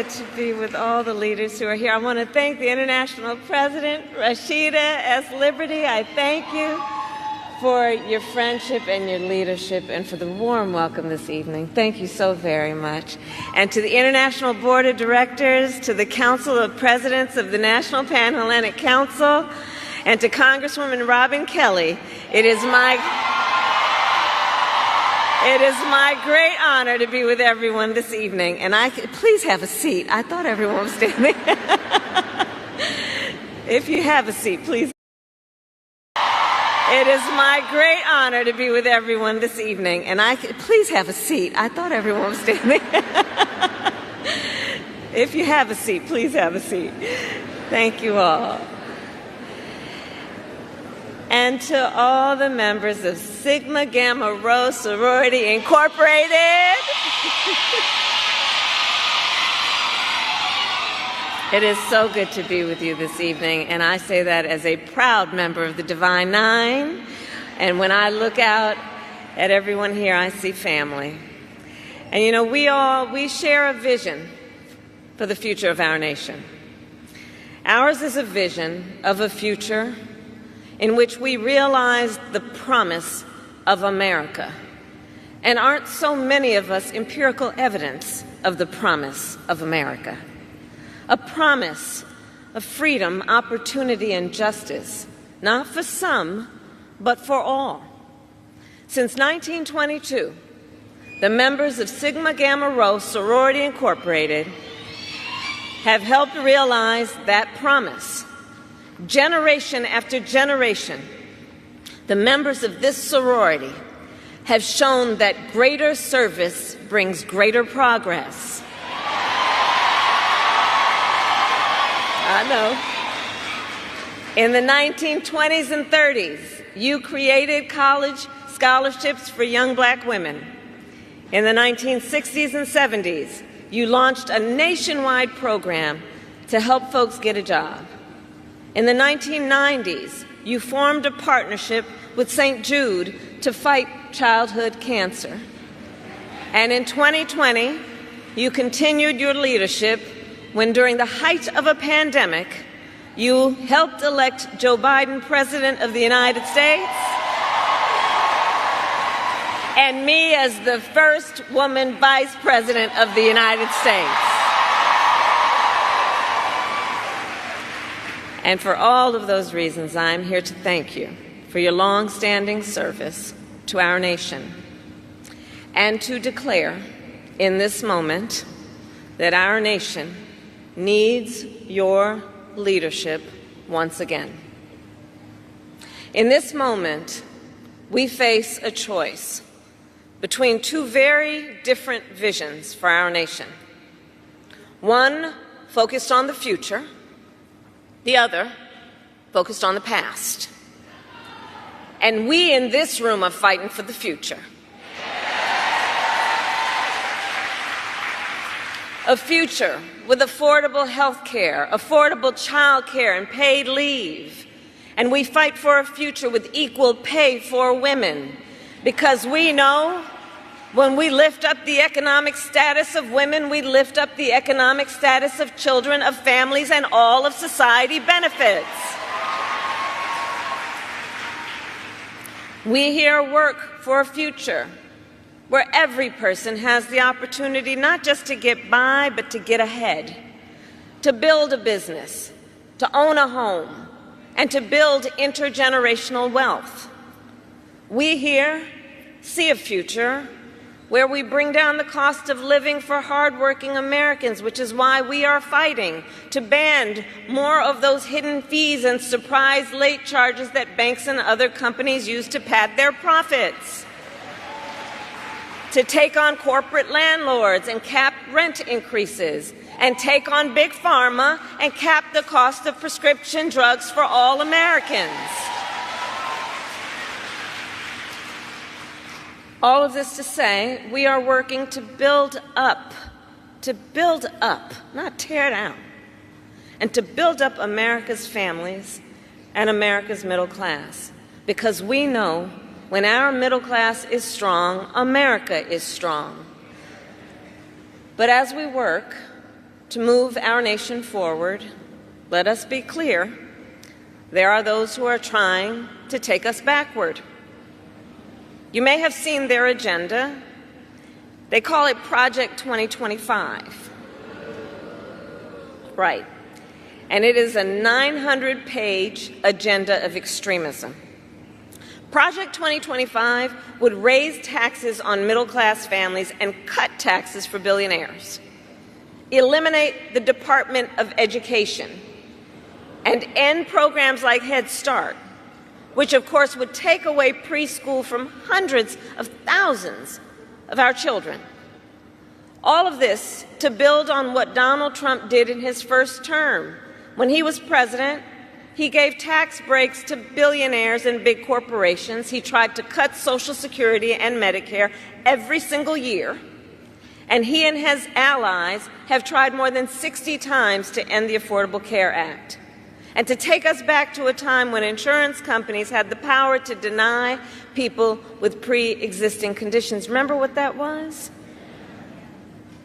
good to be with all the leaders who are here. I want to thank the International President, Rashida S. Liberty. I thank you for your friendship and your leadership and for the warm welcome this evening. Thank you so very much. And to the International Board of Directors, to the Council of Presidents of the National Pan-Hellenic Council, and to Congresswoman Robin Kelly, it is my great honor to be with everyone this evening. And please have a seat. I thought everyone was standing. If you have a seat, please. It is my great honor to be with everyone this evening. And please have a seat. I thought everyone was standing. If you have a seat, please have a seat. Thank you all. And to all the members of Sigma Gamma Rho Sorority Incorporated. It is so good to be with you this evening, and I say that as a proud member of the Divine Nine. And when I look out at everyone here, I see family. And you know, we share a vision for the future of our nation. Ours is a vision of a future in which we realize the promise of America. And aren't so many of us empirical evidence of the promise of America? A promise of freedom, opportunity, and justice, not for some, but for all. Since 1922, the members of Sigma Gamma Rho Sorority Incorporated have helped realize that promise. Generation after generation, the members of this sorority have shown that greater service brings greater progress. I know. In the 1920s and 30s, you created college scholarships for young black women. In the 1960s and 70s, you launched a nationwide program to help folks get a job. In the 1990s, you formed a partnership with St. Jude to fight childhood cancer. And in 2020, you continued your leadership when, during the height of a pandemic, you helped elect Joe Biden President of the United States, and me as the first woman Vice President of the United States. And for all of those reasons, I'm here to thank you for your long-standing service to our nation and to declare in this moment that our nation needs your leadership once again. In this moment, we face a choice between two very different visions for our nation. One focused on the future, the other focused on the past. And we in this room are fighting for the future. A future with affordable health care, affordable child care, and paid leave. And we fight for a future with equal pay for women, because we know when we lift up the economic status of women, we lift up the economic status of children, of families, and all of society benefits. We here work for a future where every person has the opportunity not just to get by, but to get ahead, to build a business, to own a home, and to build intergenerational wealth. We here see a future where we bring down the cost of living for hardworking Americans, which is why we are fighting to ban more of those hidden fees and surprise late charges that banks and other companies use to pad their profits, to take on corporate landlords and cap rent increases, and take on big pharma and cap the cost of prescription drugs for all Americans. All of this to say, we are working to build up, not tear down, and to build up America's families and America's middle class, because we know when our middle class is strong, America is strong. But as we work to move our nation forward, let us be clear, there are those who are trying to take us backward. You may have seen their agenda. They call it Project 2025. Right. And it is a 900-page agenda of extremism. Project 2025 would raise taxes on middle-class families and cut taxes for billionaires, eliminate the Department of Education, and end programs like Head Start, which of course would take away preschool from hundreds of thousands of our children. All of this to build on what Donald Trump did in his first term. When he was president, he gave tax breaks to billionaires and big corporations. He tried to cut Social Security and Medicare every single year. And he and his allies have tried more than 60 times to end the Affordable Care Act and to take us back to a time when insurance companies had the power to deny people with pre-existing conditions. Remember what that was?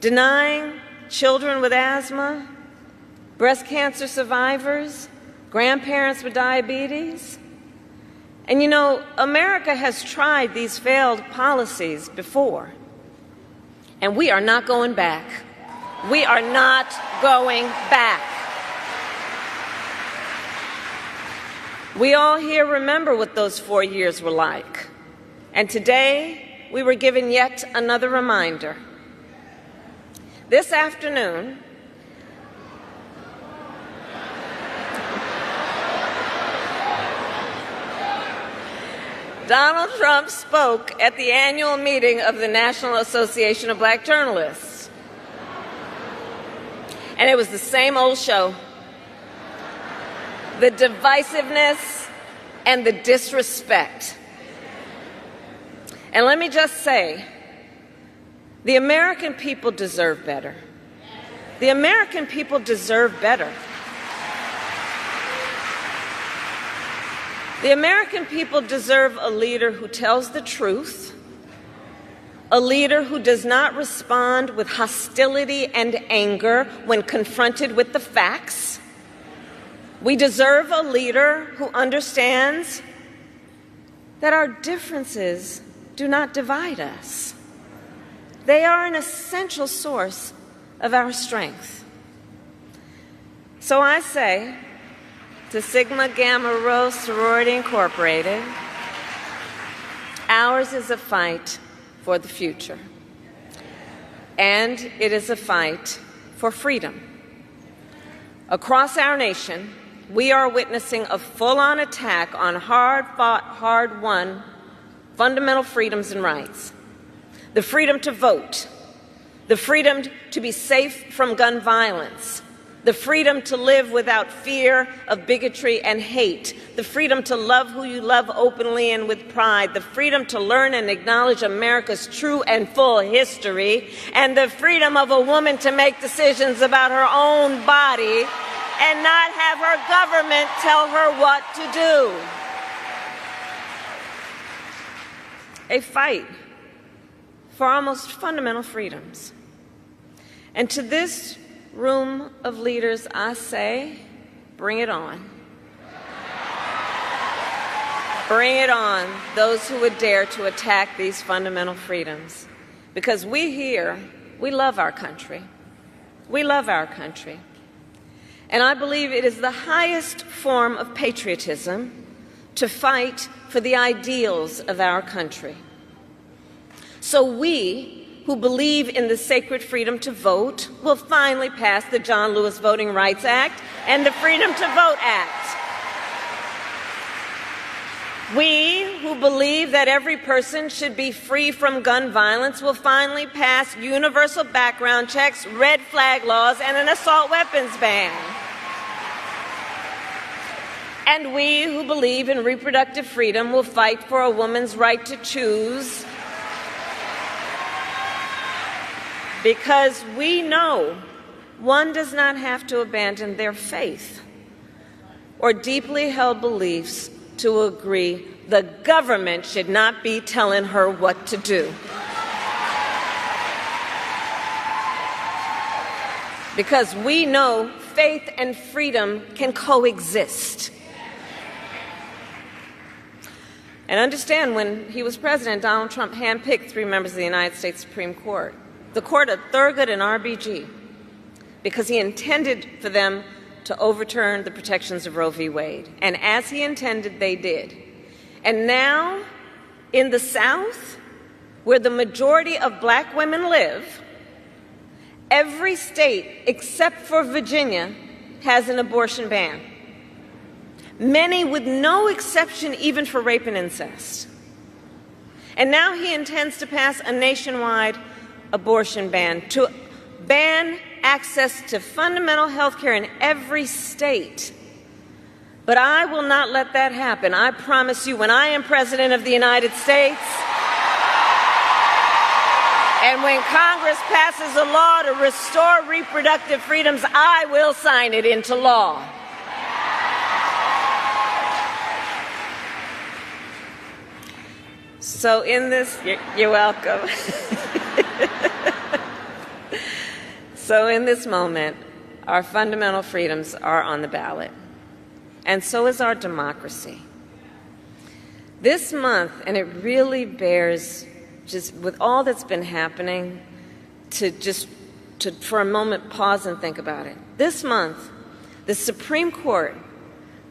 Denying children with asthma, breast cancer survivors, grandparents with diabetes. And you know, America has tried these failed policies before, and we are not going back. We are not going back. We all here remember what those 4 years were like. And today, we were given yet another reminder. This afternoon, Donald Trump spoke at the annual meeting of the National Association of Black Journalists. And it was the same old show. The divisiveness and the disrespect. And let me just say, the American people deserve better. The American people deserve better. The American people deserve a leader who tells the truth, a leader who does not respond with hostility and anger when confronted with the facts. We deserve a leader who understands that our differences do not divide us. They are an essential source of our strength. So I say to Sigma Gamma Rho Sorority Incorporated, ours is a fight for the future, and it is a fight for freedom. Across our nation, we are witnessing a full-on attack on hard-fought, hard-won fundamental freedoms and rights. The freedom to vote, the freedom to be safe from gun violence, the freedom to live without fear of bigotry and hate, the freedom to love who you love openly and with pride, the freedom to learn and acknowledge America's true and full history, and the freedom of a woman to make decisions about her own body and not have her government tell her what to do. A fight for our most fundamental freedoms. And to this room of leaders, I say, bring it on. Bring it on, those who would dare to attack these fundamental freedoms. Because we here, we love our country. We love our country. And I believe it is the highest form of patriotism to fight for the ideals of our country. So we, who believe in the sacred freedom to vote, will finally pass the John Lewis Voting Rights Act and the Freedom to Vote Act. We, who believe that every person should be free from gun violence, will finally pass universal background checks, red flag laws, and an assault weapons ban. And we, who believe in reproductive freedom, will fight for a woman's right to choose, because we know one does not have to abandon their faith or deeply held beliefs to agree the government should not be telling her what to do. because we know faith and freedom can coexist. And understand, when he was president, Donald Trump handpicked 3 members of the United States Supreme Court, the court of Thurgood and RBG, because he intended for them to overturn the protections of Roe v. Wade. And as he intended, they did. And now, in the South, where the majority of black women live, every state except for Virginia has an abortion ban. Many with no exception even for rape and incest. And now he intends to pass a nationwide abortion ban, to ban access to fundamental health care in every state. But I will not let that happen. I promise you, when I am President of the United States, and when Congress passes a law to restore reproductive freedoms, I will sign it into law. So in this, you're welcome. So in this moment, our fundamental freedoms are on the ballot, and so is our democracy. This month, and it really bears, just with all that's been happening, to for a moment pause and think about it. This month, the Supreme Court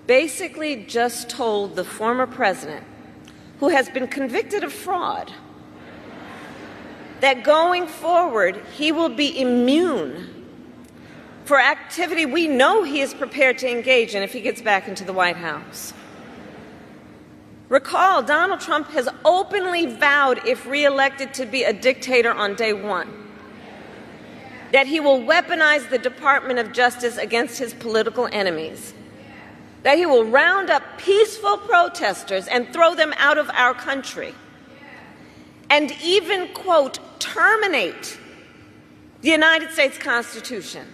basically just told the former president, who has been convicted of fraud, that going forward, he will be immune for activity we know he is prepared to engage in if he gets back into the White House. Recall, Donald Trump has openly vowed, if reelected, to be a dictator on day one, that he will weaponize the Department of Justice against his political enemies, that he will round up peaceful protesters and throw them out of our country, and even, quote, terminate the United States Constitution.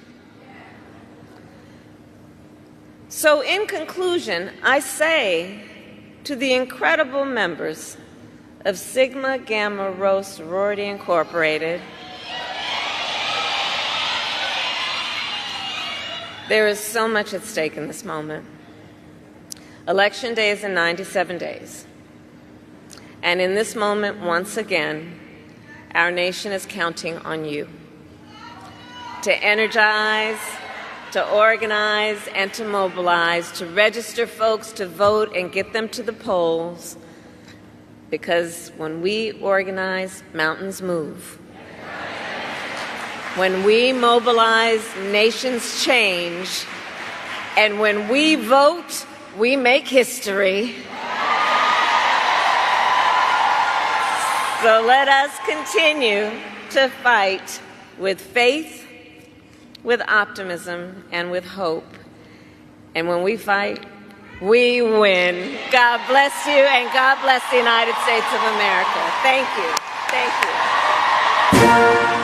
So in conclusion, I say to the incredible members of Sigma Gamma Rho Sorority Incorporated, there is so much at stake in this moment. Election day is in 97 days. And in this moment, once again, our nation is counting on you to energize, to organize, and to mobilize, to register folks to vote and get them to the polls, because when we organize, mountains move. When we mobilize, nations change. And when we vote, we make history. So let us continue to fight with faith, with optimism, and with hope. And when we fight, we win. God bless you, and God bless the United States of America. Thank you. Thank you.